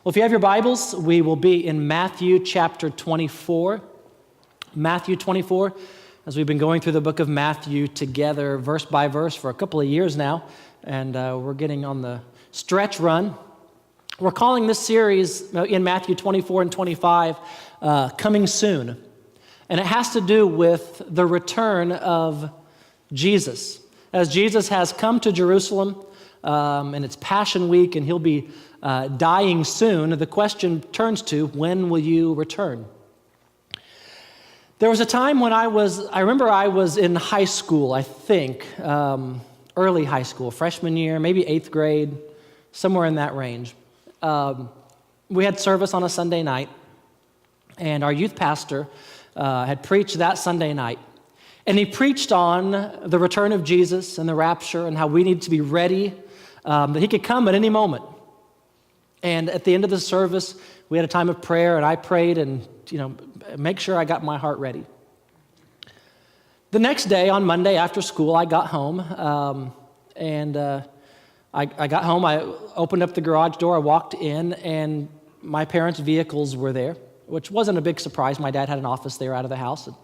Well, if you have your Bibles, we will be in Matthew chapter 24. Matthew 24, as we've been going through the book of Matthew together, verse by verse, for a couple of years now, and we're getting on the stretch run. We're calling this series in Matthew 24 and 25, Coming Soon. And it has to do with the return of Jesus. As Jesus has come to Jerusalem, and it's Passion Week, and he'll be dying soon, the question turns to, when will you return? There was a time when I remember I was in high school, I think, early high school, freshman year, maybe 8th grade, somewhere in that range. We had service on a Sunday night, and our youth pastor had preached that Sunday night. And he preached on the return of Jesus and the rapture and how we need to be ready, that he could come at any moment. And at the end of the service, we had a time of prayer, and I prayed and, make sure I got my heart ready. The next day, on Monday after school, I got home, I got home, I opened up the garage door, I walked in, and my parents' vehicles were there, which wasn't a big surprise. My dad had an office there out of the house. And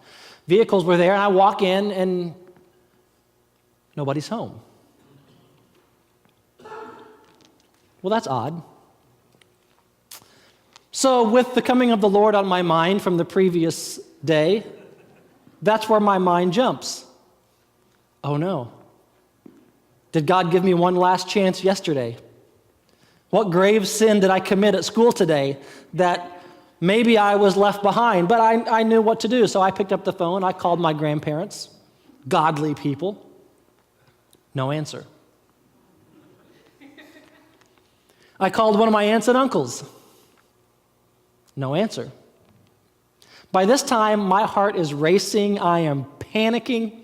vehicles were there, and I walk in, and nobody's home. Well, that's odd. So with the coming of the Lord on my mind from the previous day, that's where my mind jumps. Oh no. Did God give me one last chance yesterday? What grave sin did I commit at school today that maybe I was left behind, but I knew what to do. So I picked up the phone, I called my grandparents, godly people. No answer. I called one of my aunts and uncles. No answer. By this time, my heart is racing. I am panicking.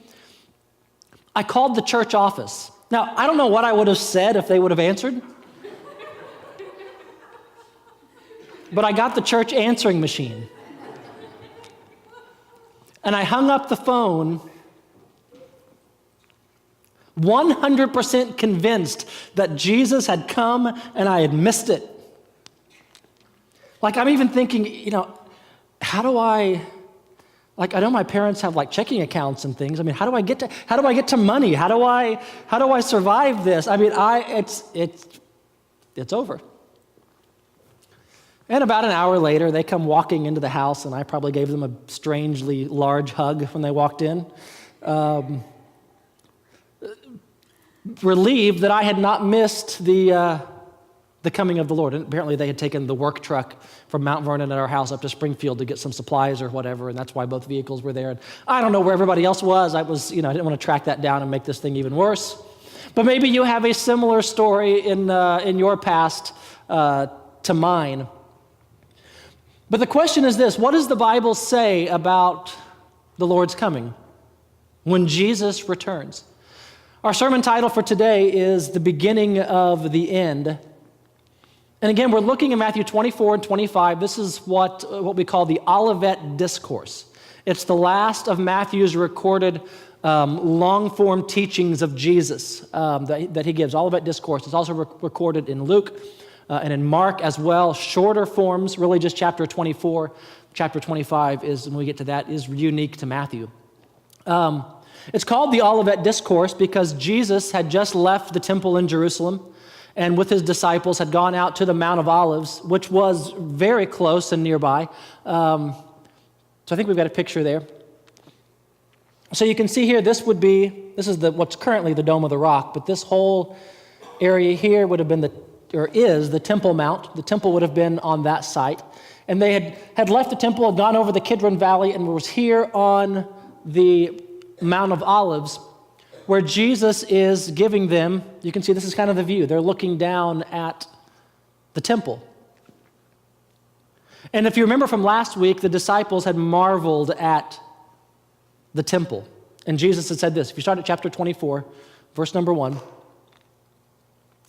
I called the church office. Now, I don't know what I would have said if they would have answered. But I got the church answering machine. And I hung up the phone 100% convinced that Jesus had come and I had missed it. Like, I'm even thinking, how do I know my parents have checking accounts and things. I mean, how do I get to money? How do I survive this? I mean, it's over. And about an hour later, they come walking into the house, and I probably gave them a strangely large hug when they walked in. Relieved that I had not missed the coming of the Lord. And apparently they had taken the work truck from Mount Vernon at our house up to Springfield to get some supplies or whatever, and that's why both vehicles were there. And I don't know where everybody else was. I didn't want to track that down and make this thing even worse. But maybe you have a similar story in your past to mine. But the question is this: what does the Bible say about the Lord's coming when Jesus returns? Our sermon title for today is The Beginning of the End. And again, we're looking at Matthew 24 and 25. This is what we call the Olivet Discourse. It's the last of Matthew's recorded long-form teachings of Jesus that he gives. Olivet Discourse. It's also recorded in Luke and in Mark as well. Shorter forms, really just chapter 24. Chapter 25 is, when we get to that, is unique to Matthew. It's called the Olivet Discourse because Jesus had just left the temple in Jerusalem and with his disciples had gone out to the Mount of Olives, which was very close and nearby. So I think we've got a picture there. So you can see here, this is what's currently the Dome of the Rock, but this whole area here would have been is the Temple Mount. The temple would have been on that site. And they had left the temple, had gone over the Kidron Valley, and was here on the Mount of Olives, where Jesus is giving them, you can see this is kind of the view. They're looking down at the temple. And if you remember from last week, the disciples had marveled at the temple. And Jesus had said this, if you start at chapter 24, verse number 1.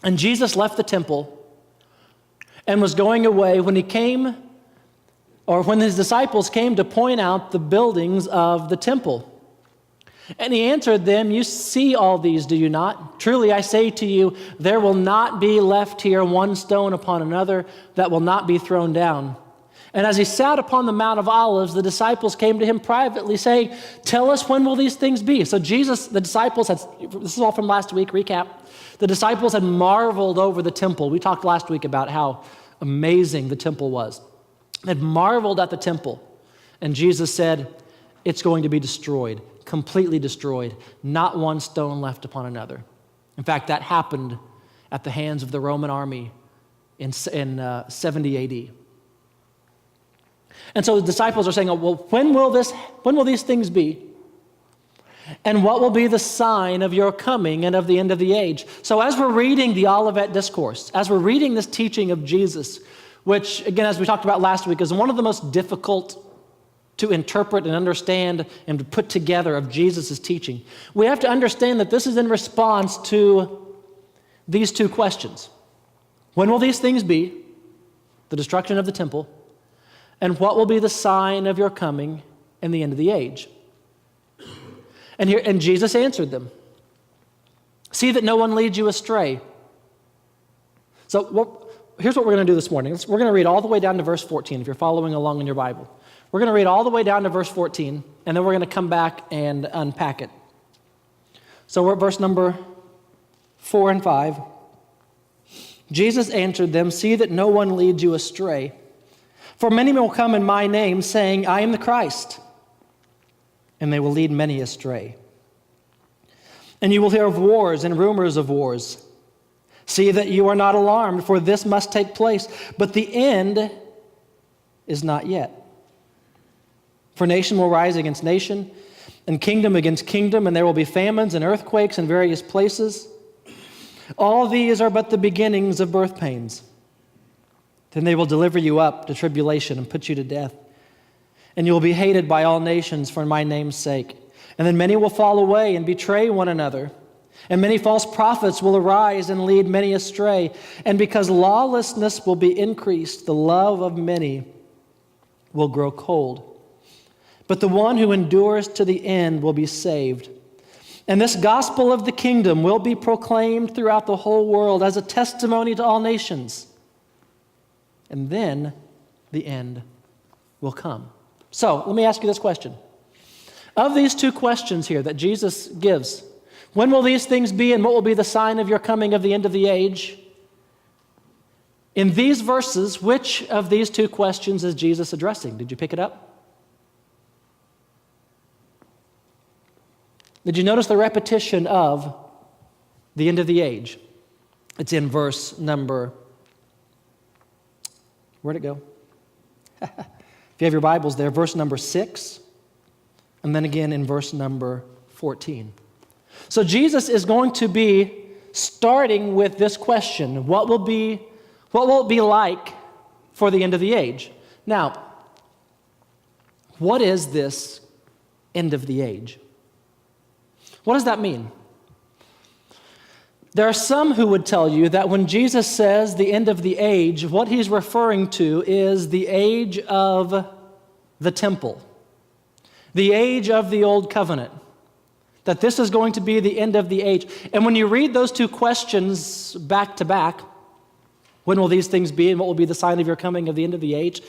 And Jesus left the temple and was going away when his disciples came to point out the buildings of the temple. And he answered them, you see all these, do you not? Truly I say to you, there will not be left here one stone upon another that will not be thrown down. And as he sat upon the Mount of Olives, the disciples came to him privately, saying, tell us, when will these things be? So Jesus, the disciples had, this is all from last week, recap. The disciples had marveled over the temple. We talked last week about how amazing the temple was. They had marveled at the temple. And Jesus said, it's going to be destroyed, completely destroyed, not one stone left upon another. In fact, that happened at the hands of the Roman army in 70 AD. And so the disciples are saying, well, when will these things be? And what will be the sign of your coming and of the end of the age? So as we're reading the Olivet Discourse, as we're reading this teaching of Jesus, which, again, as we talked about last week, is one of the most difficult to interpret and understand and to put together of Jesus' teaching, we have to understand that this is in response to these two questions. When will these things be? The destruction of the temple. And what will be the sign of your coming and the end of the age? And Jesus answered them. See that no one leads you astray. So here's what we're going to do this morning. We're going to read all the way down to verse 14, if you're following along in your Bible. We're going to read all the way down to verse 14, and then we're going to come back and unpack it. So we're at verse number 4 and 5. Jesus answered them, see that no one leads you astray. For many will come in my name, saying, I am the Christ, and they will lead many astray. And you will hear of wars and rumors of wars. See that you are not alarmed, for this must take place, but the end is not yet. For nation will rise against nation, and kingdom against kingdom, and there will be famines and earthquakes in various places. All these are but the beginnings of birth pains. Then they will deliver you up to tribulation and put you to death. And you will be hated by all nations for my name's sake. And then many will fall away and betray one another. And many false prophets will arise and lead many astray. And because lawlessness will be increased, the love of many will grow cold. But the one who endures to the end will be saved. And this gospel of the kingdom will be proclaimed throughout the whole world as a testimony to all nations. And then the end will come. So let me ask you this question. Of these two questions here that Jesus gives, when will these things be and what will be the sign of your coming of the end of the age? In these verses, which of these two questions is Jesus addressing? Did you pick it up? Did you notice the repetition of the end of the age? It's in verse number, where'd it go? If you have your Bibles there, verse number 6, and then again in verse number 14. So Jesus is going to be starting with this question, what will it be like for the end of the age? Now, what is this end of the age? What does that mean? There are some who would tell you that when Jesus says the end of the age, what he's referring to is the age of the temple, the age of the old covenant, that this is going to be the end of the age. And when you read those two questions back to back, when will these things be and what will be the sign of your coming of the end of the age?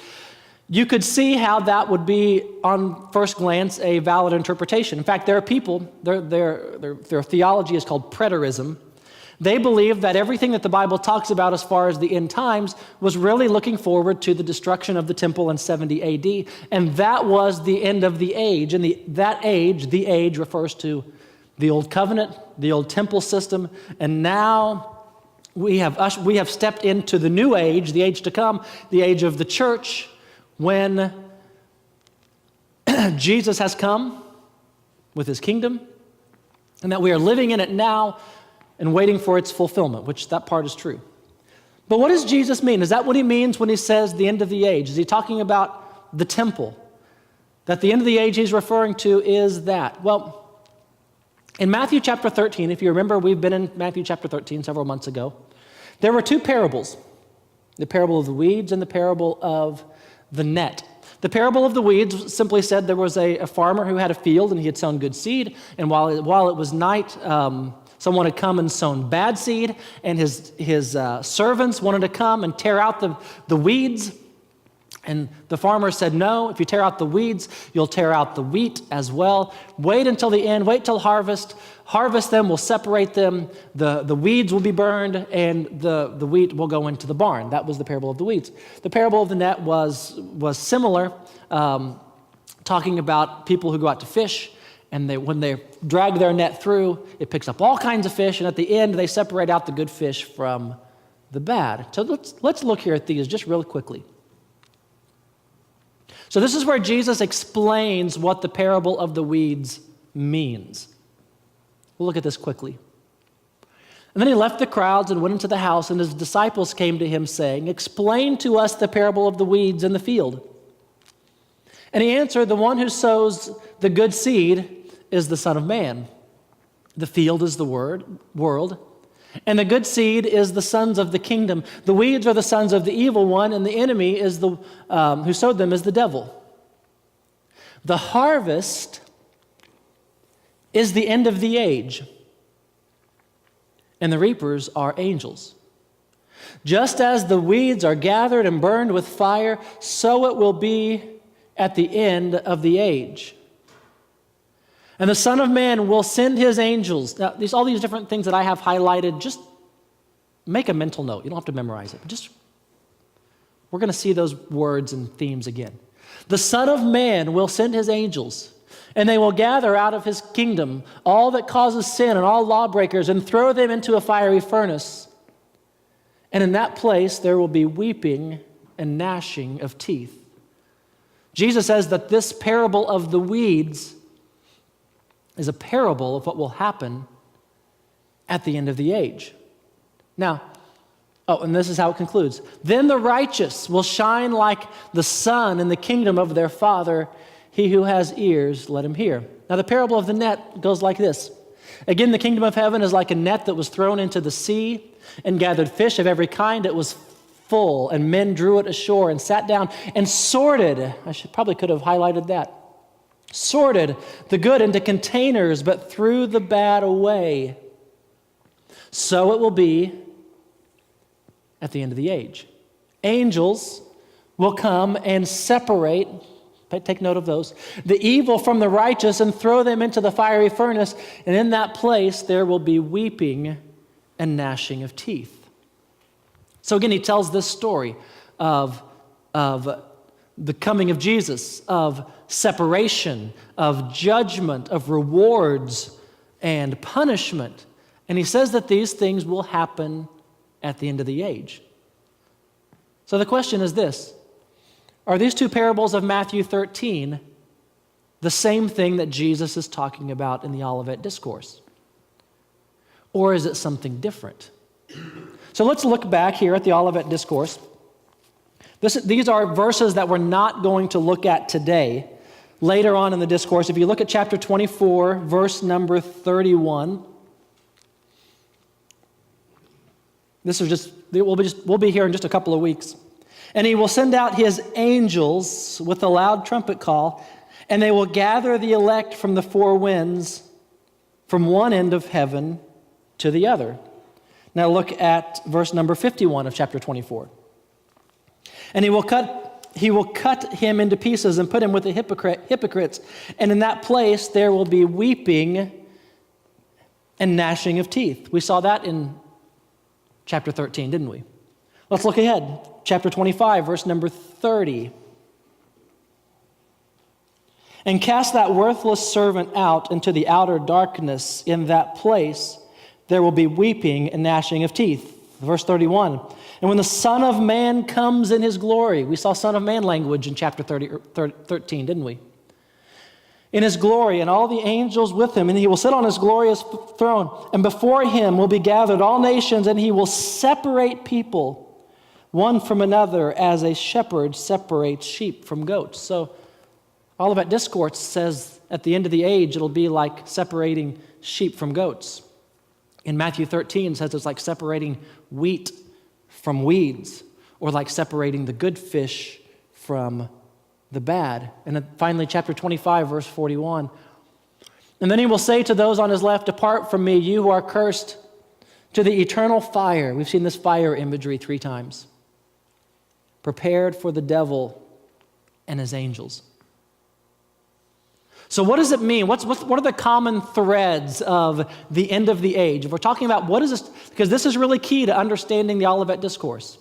You could see how that would be, on first glance, a valid interpretation. In fact, there are people, their theology is called preterism. They believe that everything that the Bible talks about as far as the end times was really looking forward to the destruction of the temple in 70 AD, and that was the end of the age. And the age refers to the old covenant, the old temple system, and now we have stepped into the new age, the age to come, the age of the church, when Jesus has come with his kingdom, and that we are living in it now and waiting for its fulfillment, which that part is true. But what does Jesus mean? Is that what he means when he says the end of the age? Is he talking about the temple? That the end of the age he's referring to is that? Well, in Matthew chapter 13, if you remember, we've been in Matthew chapter 13 several months ago, there were two parables, the parable of the weeds and the parable of the net. The parable of the weeds simply said there was a farmer who had a field and he had sown good seed, and while it was night, someone had come and sown bad seed, and his servants wanted to come and tear out the weeds. And the farmer said, no, if you tear out the weeds, you'll tear out the wheat as well. Wait until the end, wait till harvest. Harvest them, we'll separate them. The weeds will be burned, and the wheat will go into the barn. That was the parable of the weeds. The parable of the net was similar, talking about people who go out to fish, and when they drag their net through, it picks up all kinds of fish, and at the end, they separate out the good fish from the bad. So let's look here at these just real quickly. So this is where Jesus explains what the parable of the weeds means. We'll look at this quickly. And then he left the crowds and went into the house, and his disciples came to him saying, explain to us the parable of the weeds in the field. And he answered, the one who sows the good seed is the Son of Man. The field is the world, and the good seed is the sons of the kingdom. The weeds are the sons of the evil one, and the enemy is who sowed them is the devil. The harvest is the end of the age, and the reapers are angels. Just as the weeds are gathered and burned with fire, so it will be at the end of the age. And the Son of Man will send his angels. Now, all these different things that I have highlighted, just make a mental note. You don't have to memorize it. But we're going to see those words and themes again. The Son of Man will send his angels, and they will gather out of his kingdom all that causes sin and all lawbreakers and throw them into a fiery furnace. And in that place there will be weeping and gnashing of teeth. Jesus says that this parable of the weeds is a parable of what will happen at the end of the age. Now, and this is how it concludes. Then the righteous will shine like the sun in the kingdom of their Father. He who has ears, let him hear. Now, the parable of the net goes like this. Again, the kingdom of heaven is like a net that was thrown into the sea and gathered fish of every kind. It was full, and men drew it ashore and sat down and sorted. Probably could have highlighted that. Sorted the good into containers, but threw the bad away. So it will be at the end of the age. Angels will come and separate, take note of those, the evil from the righteous and throw them into the fiery furnace, and in that place there will be weeping and gnashing of teeth. So again, he tells this story of the coming of Jesus, of separation, of judgment, of rewards and punishment. And he says that these things will happen at the end of the age. So the question is this: are these two parables of Matthew 13 the same thing that Jesus is talking about in the Olivet Discourse? Or is it something different? So let's look back here at the Olivet Discourse. These are verses that we're not going to look at today. Later on in the discourse, if you look at chapter 24, verse number 31, we'll be here in just a couple of weeks. And he will send out his angels with a loud trumpet call, and they will gather the elect from the four winds, from one end of heaven to the other. Now look at verse number 51 of chapter 24. And he will cut him into pieces and put him with the hypocrites, and in that place there will be weeping and gnashing of teeth. We saw that in chapter 13, didn't we? Let's look ahead. Chapter 25, verse number 30. And cast that worthless servant out into the outer darkness. In that place there will be weeping and gnashing of teeth. Verse 31. And when the Son of Man comes in his glory, we saw Son of Man language in chapter 13, didn't we? In his glory, and all the angels with him, and he will sit on his glorious throne, and before him will be gathered all nations, and he will separate people one from another as a shepherd separates sheep from goats. So Olivet Discourse says at the end of the age, it'll be like separating sheep from goats. In Matthew 13, it says it's like separating wheat from weeds, or like separating the good fish from the bad. And then finally, chapter 25, verse 41. And then he will say to those on his left, depart from me, you who are cursed, to the eternal fire. We've seen this fire imagery 3 times. Prepared for the devil and his angels. So what does it mean? What are the common threads of the end of the age? If we're talking about what is this, because this is really key to understanding the Olivet Discourse.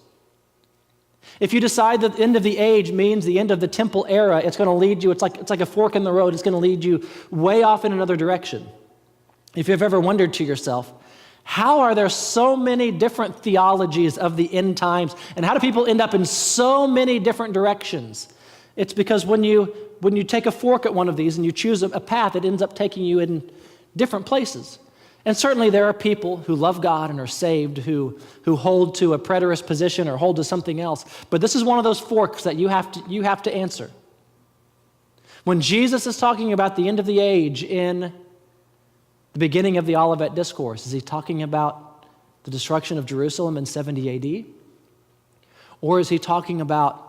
If you decide that the end of the age means the end of the temple era, it's going to lead you, it's like a fork in the road, it's going to lead you way off in another direction. If you've ever wondered to yourself, how are there so many different theologies of the end times, and how do people end up in so many different directions? It's because when you take a fork at one of these and you choose a path, it ends up taking you in different places. And certainly there are people who love God and are saved who hold to a preterist position or hold to something else. But this is one of those forks that you have to answer. When Jesus is talking about the end of the age in the beginning of the Olivet Discourse, is he talking about the destruction of Jerusalem in 70 AD? Or is he talking about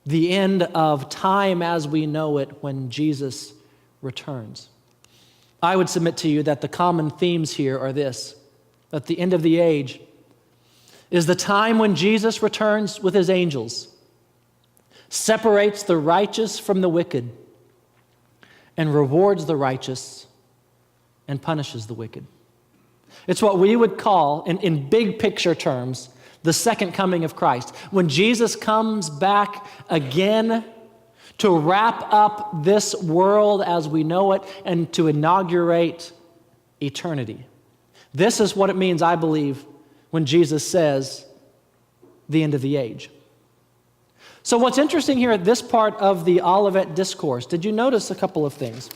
the end of time as we know it when Jesus returns? I would submit to you that the common themes here are this, that the end of the age is the time when Jesus returns with his angels, separates the righteous from the wicked, and rewards the righteous and punishes the wicked. It's what we would call, in big picture terms, the second coming of Christ. When Jesus comes back again to wrap up this world as we know it and to inaugurate eternity. This is what it means, I believe, when Jesus says the end of the age. So what's interesting here at this part of the Olivet Discourse, did you notice a couple of things?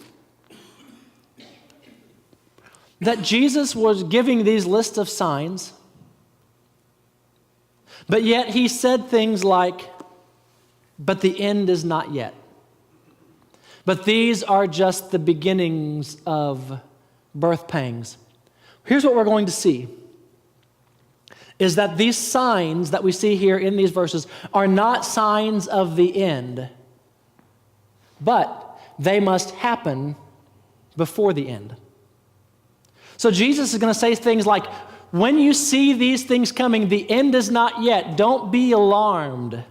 That Jesus was giving these lists of signs, but yet he said things like, but the end is not yet. But these are just the beginnings of birth pangs. Here's what we're going to see, is that these signs that we see here in these verses are not signs of the end, but they must happen before the end. So Jesus is going to say things like, when you see these things coming, the end is not yet. Don't be alarmed.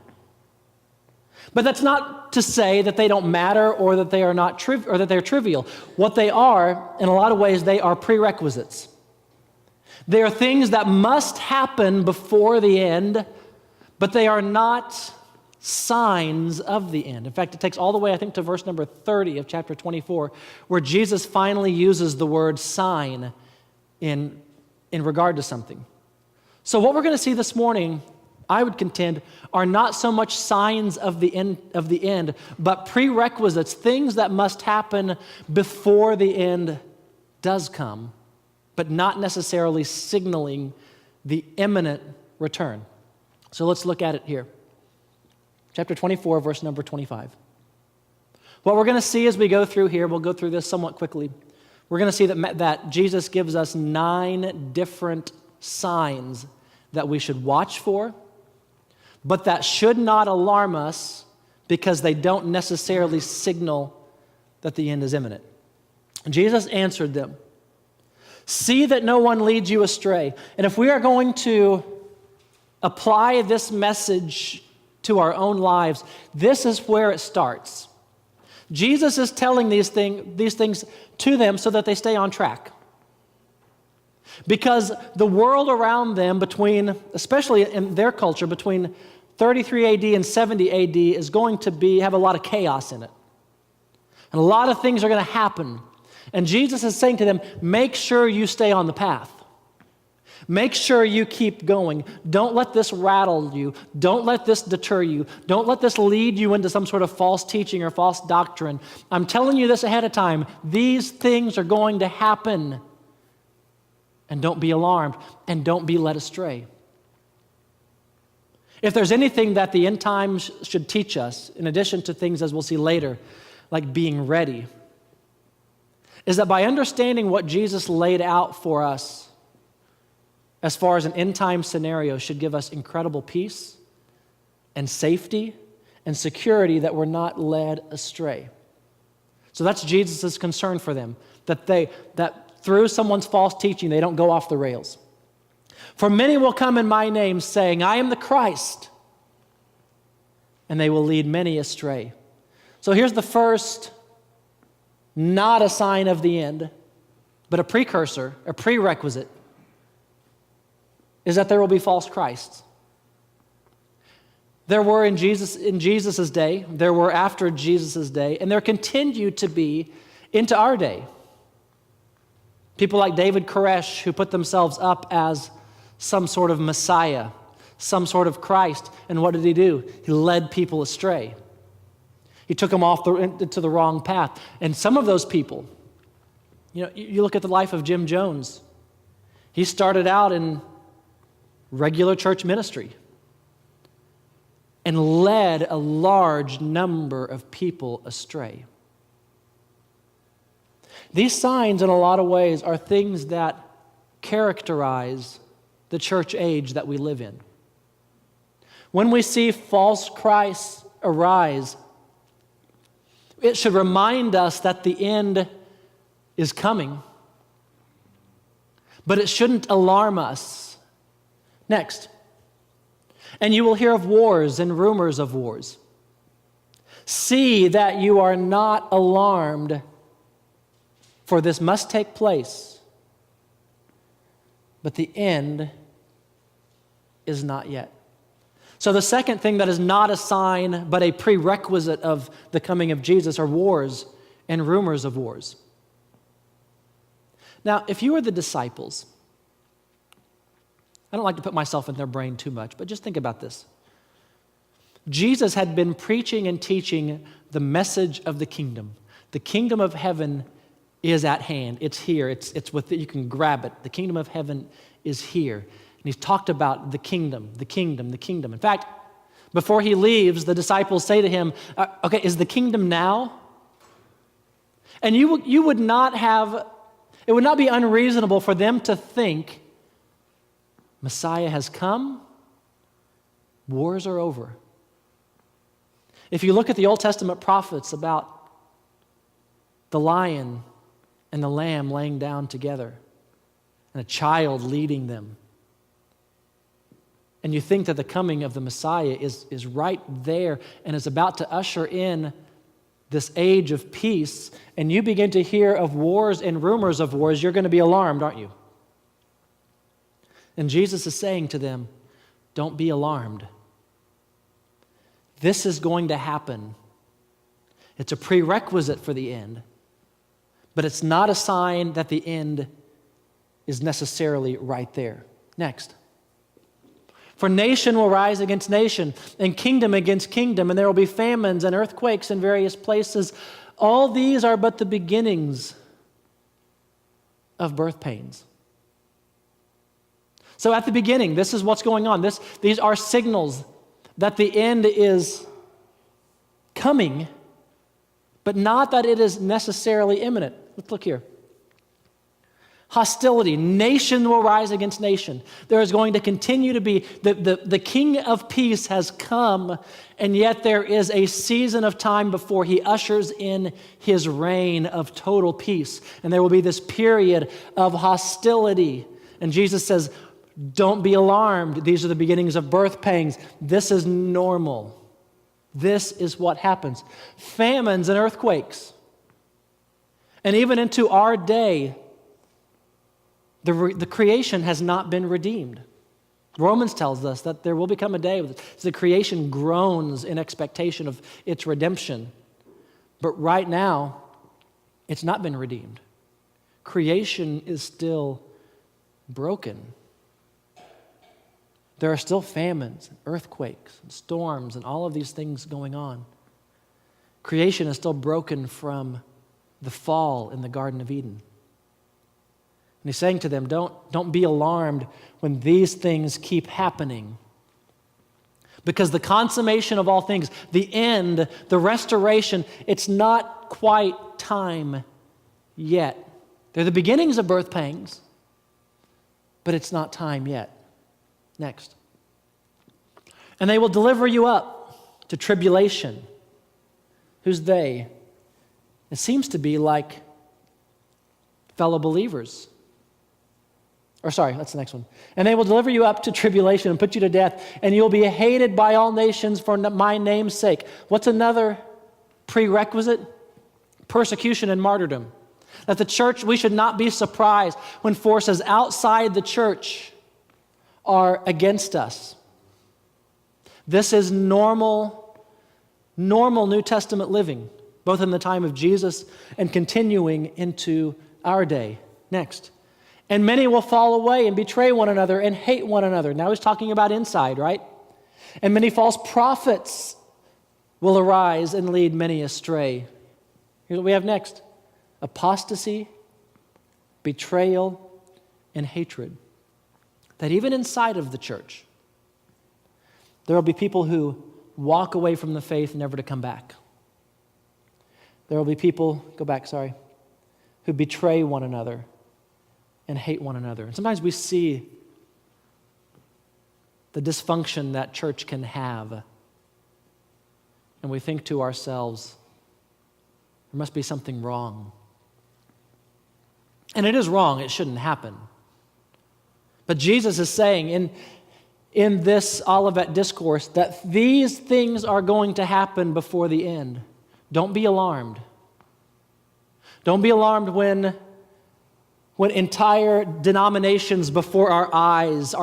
But that's not to say that they don't matter or that they are not or that they're trivial. What they are, in a lot of ways, they are prerequisites. They are things that must happen before the end, but they are not signs of the end. In fact, it takes all the way, I think, to verse number 30 of chapter 24, where Jesus finally uses the word sign in regard to something. So what we're going to see this morning, I would contend, are not so much signs of the end, but prerequisites, things that must happen before the end does come, but not necessarily signaling the imminent return. So let's look at it here. Chapter 24, verse number 25. What we're going to see as we go through here, we'll go through this somewhat quickly. We're going to see that Jesus gives us 9 different signs that we should watch for, but that should not alarm us because they don't necessarily signal that the end is imminent. Jesus answered them, "See that no one leads you astray." And if we are going to apply this message to our own lives, this is where it starts. Jesus is telling these things to them so that they stay on track. Because the world around them especially in their culture, between 33 AD and 70 AD is going to have a lot of chaos in it. And a lot of things are going to happen. And Jesus is saying to them, make sure you stay on the path. Make sure you keep going. Don't let this rattle you. Don't let this deter you. Don't let this lead you into some sort of false teaching or false doctrine. I'm telling you this ahead of time. These things are going to happen. And don't be alarmed, and don't be led astray. If there's anything that the end times should teach us, in addition to things as we'll see later, like being ready, is that by understanding what Jesus laid out for us as far as an end time scenario should give us incredible peace and safety and security that we're not led astray. So that's Jesus' concern for them, that through someone's false teaching, they don't go off the rails. For many will come in my name saying, I am the Christ, and they will lead many astray. So here's the first, not a sign of the end, but a precursor, a prerequisite, is that there will be false Christs. There were in Jesus' day, there were after Jesus' day, and there continue to be into our day. People like David Koresh who put themselves up as some sort of Messiah, some sort of Christ. And what did he do? He led people astray. He took them into the wrong path. And some of those people, you look at the life of Jim Jones. He started out in regular church ministry and led a large number of people astray. These signs, in a lot of ways, are things that characterize the church age that we live in. When we see false Christs arise, it should remind us that the end is coming, but it shouldn't alarm us. Next, and you will hear of wars and rumors of wars. See that you are not alarmed, for this must take place, but the end is not yet. So the second thing that is not a sign, but a prerequisite of the coming of Jesus are wars and rumors of wars. Now, if you were the disciples, I don't like to put myself in their brain too much, but just think about this. Jesus had been preaching and teaching the message of the kingdom. The kingdom of heaven is at hand. It's here. It's with it. You can grab it. The kingdom of heaven is here. And he's talked about the kingdom, the kingdom, the kingdom. In fact, before he leaves, the disciples say to him, okay, is the kingdom now? And you would not have, it would not be unreasonable for them to think Messiah has come, wars are over. If you look at the Old Testament prophets about the lion and the lamb laying down together and a child leading them, and you think that the coming of the Messiah is right there and is about to usher in this age of peace, and you begin to hear of wars and rumors of wars, you're going to be alarmed, aren't you? And Jesus is saying to them, don't be alarmed. This is going to happen. It's a prerequisite for the end, but it's not a sign that the end is necessarily right there. Next. For nation will rise against nation, and kingdom against kingdom, and there will be famines and earthquakes in various places. All these are but the beginnings of birth pains. So at the beginning, this is what's going on. These are signals that the end is coming, but not that it is necessarily imminent. Let's look here. Hostility. Nation will rise against nation. There is going to continue to be, the King of Peace has come, and yet there is a season of time before he ushers in his reign of total peace. And there will be this period of hostility. And Jesus says, don't be alarmed. These are the beginnings of birth pangs. This is normal. This is what happens. Famines and earthquakes. And even into our day, the creation has not been redeemed. Romans tells us that there will become a day when the creation groans in expectation of its redemption. But right now, it's not been redeemed. Creation is still broken. There are still famines, and earthquakes, and storms, and all of these things going on. Creation is still broken from the fall in the Garden of Eden. And he's saying to them, don't be alarmed when these things keep happening. Because the consummation of all things, the end, the restoration, it's not quite time yet. They're the beginnings of birth pangs, but it's not time yet. Next. And they will deliver you up to tribulation. Who's they? It seems to be like fellow believers. Or sorry, that's the next one. And they will deliver you up to tribulation and put you to death, and you'll be hated by all nations for my name's sake. What's another prerequisite? Persecution and martyrdom. That the church, we should not be surprised when forces outside the church are against us. This is normal New Testament living, both in the time of Jesus and continuing into our day. Next. And many will fall away and betray one another and hate one another. Now he's talking about inside, right? And many false prophets will arise and lead many astray. Here's what we have next. Apostasy, betrayal, and hatred. That even inside of the church, there will be people who walk away from the faith never to come back. There will be people, who betray one another and hate one another. And sometimes we see the dysfunction that church can have, and we think to ourselves, there must be something wrong. And it is wrong, it shouldn't happen. But Jesus is saying in this Olivet Discourse that these things are going to happen before the end. Don't be alarmed. Don't be alarmed when entire denominations before our eyes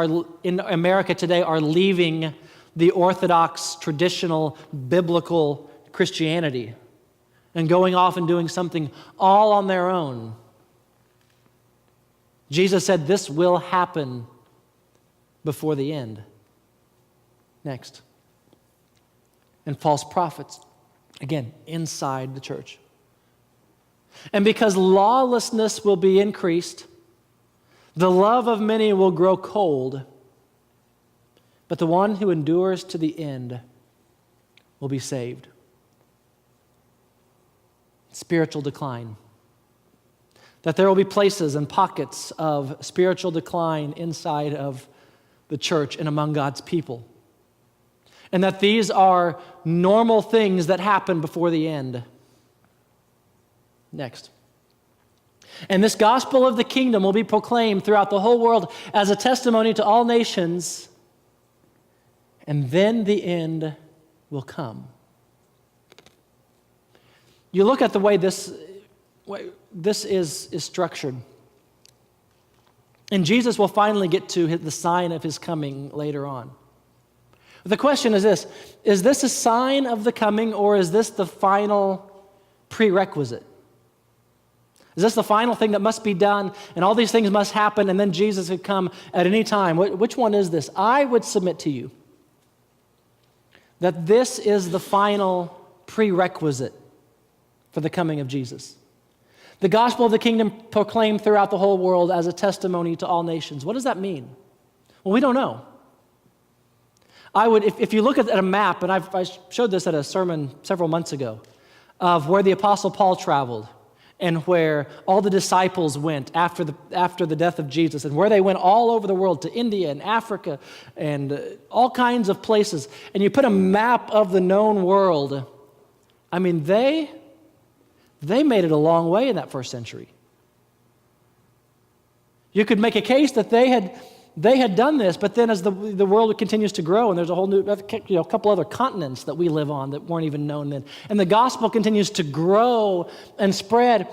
in America today are leaving the Orthodox, traditional, biblical Christianity and going off and doing something all on their own. Jesus said this will happen before the end. Next. And false prophets, again, inside the church. And because lawlessness will be increased, the love of many will grow cold, but the one who endures to the end will be saved. Spiritual decline. That there will be places and pockets of spiritual decline inside of the church and among God's people. And that these are normal things that happen before the end. Next. And this gospel of the kingdom will be proclaimed throughout the whole world as a testimony to all nations, and then the end will come. You look at the way this is structured. And Jesus will finally get to the sign of his coming later on. The question is this: is this a sign of the coming, or is this the final prerequisite? Is this the final thing that must be done, and all these things must happen, and then Jesus could come at any time? Which one is this? I would submit to you that this is the final prerequisite for the coming of Jesus. The gospel of the kingdom proclaimed throughout the whole world as a testimony to all nations. What does that mean? Well, we don't know. If you look at a map, and I showed this at a sermon several months ago, of where the Apostle Paul traveled, and where all the disciples went after the death of Jesus, and where they went all over the world, to India and Africa and all kinds of places, and you put a map of the known world, I mean, they made it a long way in that first century. You could make a case that they had done this, but then as the world continues to grow, and there's a whole new, couple other continents that we live on that weren't even known then, and the gospel continues to grow and spread.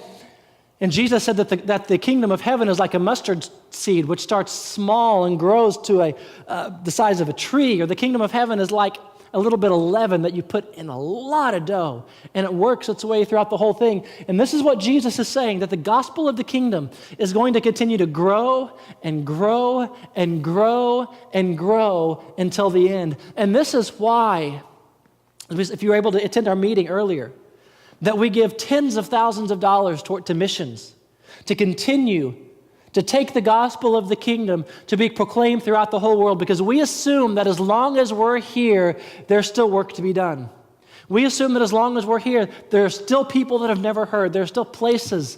And Jesus said that the kingdom of heaven is like a mustard seed, which starts small and grows to the size of a tree, or the kingdom of heaven is like a little bit of leaven that you put in a lot of dough, and it works its way throughout the whole thing. And this is what Jesus is saying, that the gospel of the kingdom is going to continue to grow and grow and grow and grow until the end. And this is why, if you were able to attend our meeting earlier, that we give tens of thousands of dollars to missions, to continue to take the gospel of the kingdom to be proclaimed throughout the whole world, because we assume that as long as we're here, there's still work to be done. We assume that as long as we're here, there are still people that have never heard. There are still places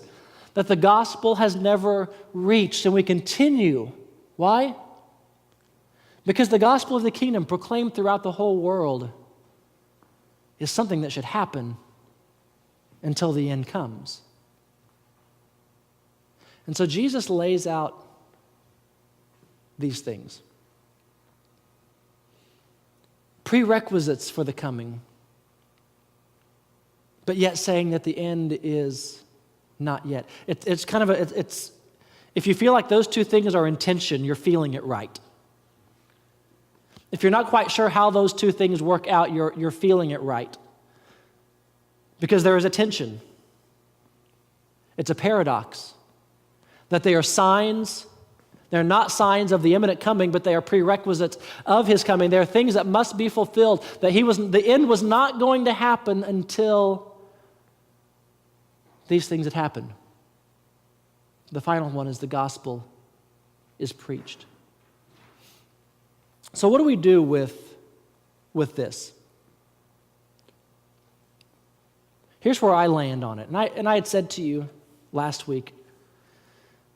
that the gospel has never reached, and we continue. Why? Because the gospel of the kingdom proclaimed throughout the whole world is something that should happen until the end comes. And so Jesus lays out these things. Prerequisites for the coming, but yet saying that the end is not yet. It's kind of it's if you feel like those two things are in tension, you're feeling it right. If you're not quite sure how those two things work out, you're feeling it right. Because there is a tension. It's a paradox. That they are signs. They're not signs of the imminent coming, but they are prerequisites of his coming. They are things that must be fulfilled. That the end was not going to happen until these things had happened. The final one is the gospel is preached. So what do we do with this? Here's where I land on it. And I had said to you last week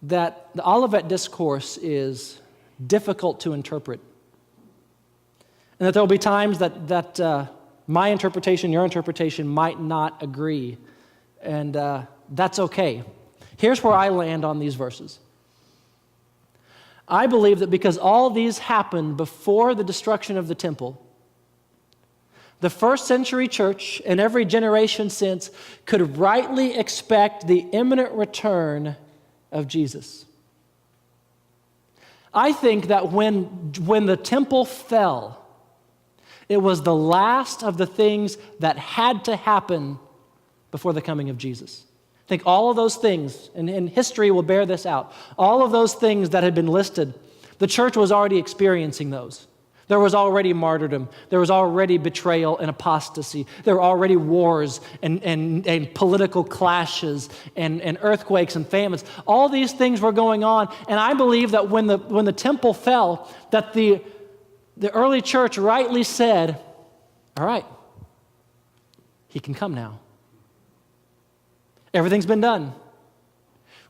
that the Olivet Discourse is difficult to interpret. And that there will be times that my interpretation, your interpretation might not agree. And that's okay. Here's where I land on these verses. I believe that because all these happened before the destruction of the temple, the first century church and every generation since could rightly expect the imminent return of Jesus. I think that when the temple fell, it was the last of the things that had to happen before the coming of Jesus. I think all of those things, and history will bear this out, all of those things that had been listed, the church was already experiencing those. There was already martyrdom. There was already betrayal and apostasy. There were already wars and political clashes and earthquakes and famines. All these things were going on. And I believe that when the temple fell, that the early church rightly said, all right, he can come now. Everything's been done.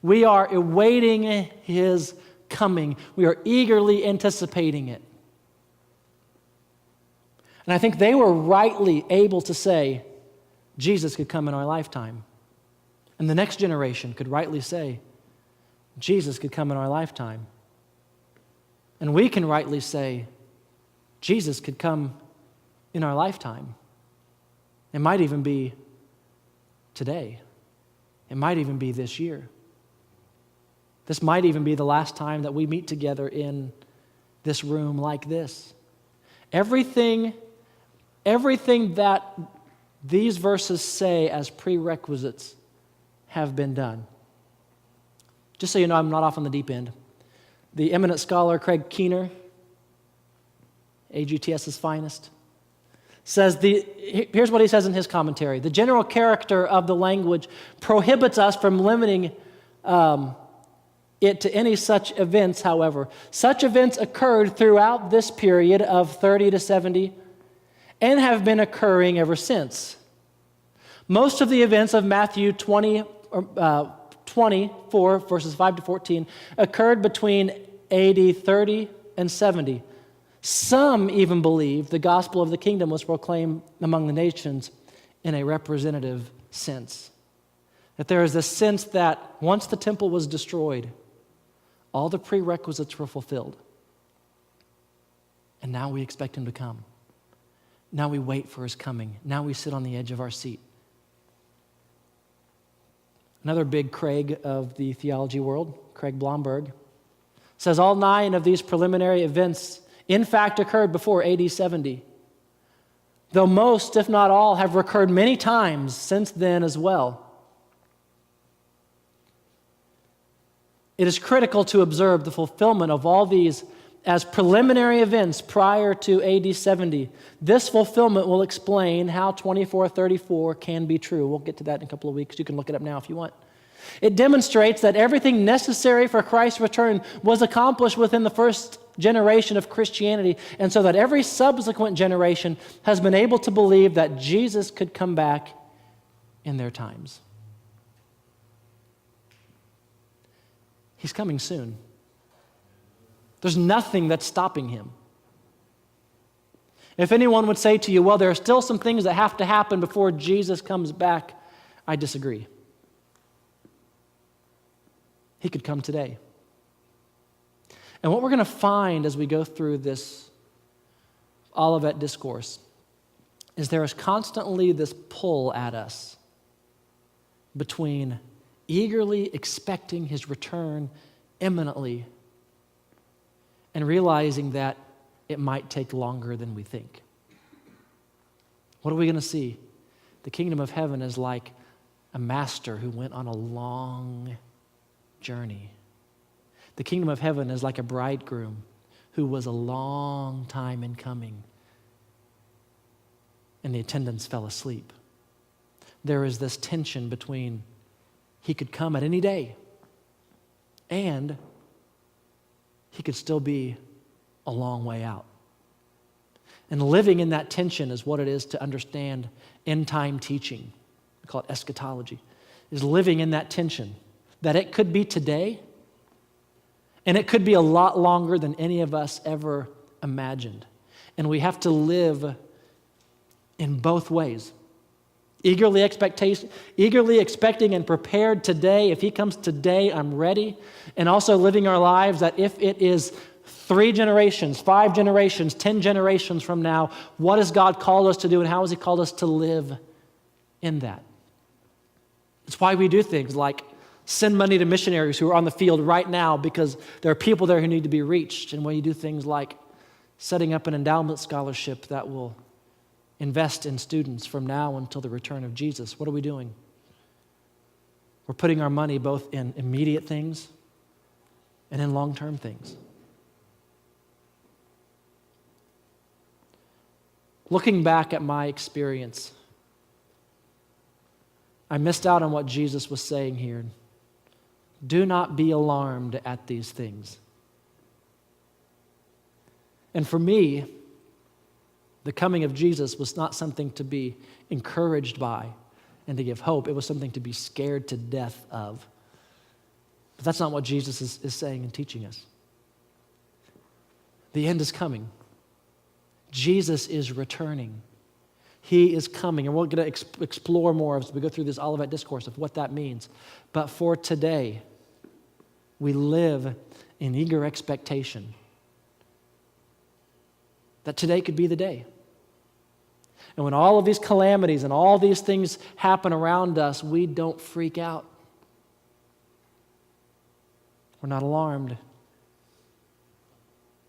We are awaiting his coming. We are eagerly anticipating it. And I think they were rightly able to say, Jesus could come in our lifetime. And the next generation could rightly say, Jesus could come in our lifetime. And we can rightly say, Jesus could come in our lifetime. It might even be today. It might even be this year. This might even be the last time that we meet together in this room like this. Everything that these verses say as prerequisites have been done. Just so you know, I'm not off on the deep end. The eminent scholar Craig Keener, AGTS's finest, says here's what he says in his commentary. The general character of the language prohibits us from limiting it to any such events, however. Such events occurred throughout this period of 30 to 70 and have been occurring ever since. Most of the events of Matthew 24, verses 5 to 14, occurred between AD 30 and 70. Some even believe the gospel of the kingdom was proclaimed among the nations in a representative sense. That there is this sense that once the temple was destroyed, all the prerequisites were fulfilled. And now we expect him to come. Now we wait for his coming. Now we sit on the edge of our seat. Another big Craig of the theology world, Craig Blomberg, says all 9 of these preliminary events in fact occurred before AD 70, though most, if not all, have recurred many times since then as well. It is critical to observe the fulfillment of all these as preliminary events prior to AD 70. This fulfillment will explain how 24:34 can be true. We'll get to that in a couple of weeks. You can look it up now if you want. It demonstrates that everything necessary for Christ's return was accomplished within the first generation of Christianity, and so that every subsequent generation has been able to believe that Jesus could come back in their times. He's coming soon. There's nothing that's stopping him. If anyone would say to you, well, there are still some things that have to happen before Jesus comes back, I disagree. He could come today. And what we're going to find as we go through this Olivet Discourse is there is constantly this pull at us between eagerly expecting his return imminently and realizing that it might take longer than we think. What are we going to see? The kingdom of heaven is like a master who went on a long journey. The kingdom of heaven is like a bridegroom who was a long time in coming, and the attendants fell asleep. There is this tension between he could come at any day and he could still be a long way out. And living in that tension is what it is to understand end-time teaching. We call it eschatology. Is living in that tension that it could be today and it could be a lot longer than any of us ever imagined. And we have to live in both ways. Eagerly expecting and prepared today. If he comes today, I'm ready. And also living our lives that if it is 3 generations, 5 generations, 10 generations from now, what has God called us to do and how has he called us to live in that? It's why we do things like send money to missionaries who are on the field right now because there are people there who need to be reached. And when you do things like setting up an endowment scholarship that will invest in students from now until the return of Jesus. What are we doing? We're putting our money both in immediate things and in long-term things. Looking back at my experience, I missed out on what Jesus was saying here. Do not be alarmed at these things. And for me, the coming of Jesus was not something to be encouraged by and to give hope. It was something to be scared to death of. But that's not what Jesus is saying and teaching us. The end is coming. Jesus is returning. He is coming. And we're going to explore more as we go through this Olivet Discourse of what that means. But for today, we live in eager expectation that today could be the day. And when all of these calamities and all these things happen around us, we don't freak out. We're not alarmed.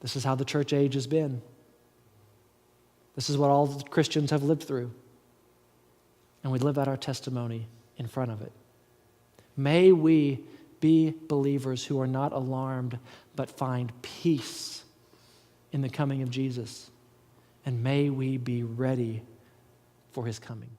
This is how the church age has been. This is what all the Christians have lived through. And we live out our testimony in front of it. May we be believers who are not alarmed, but find peace in the coming of Jesus. And may we be ready for his coming.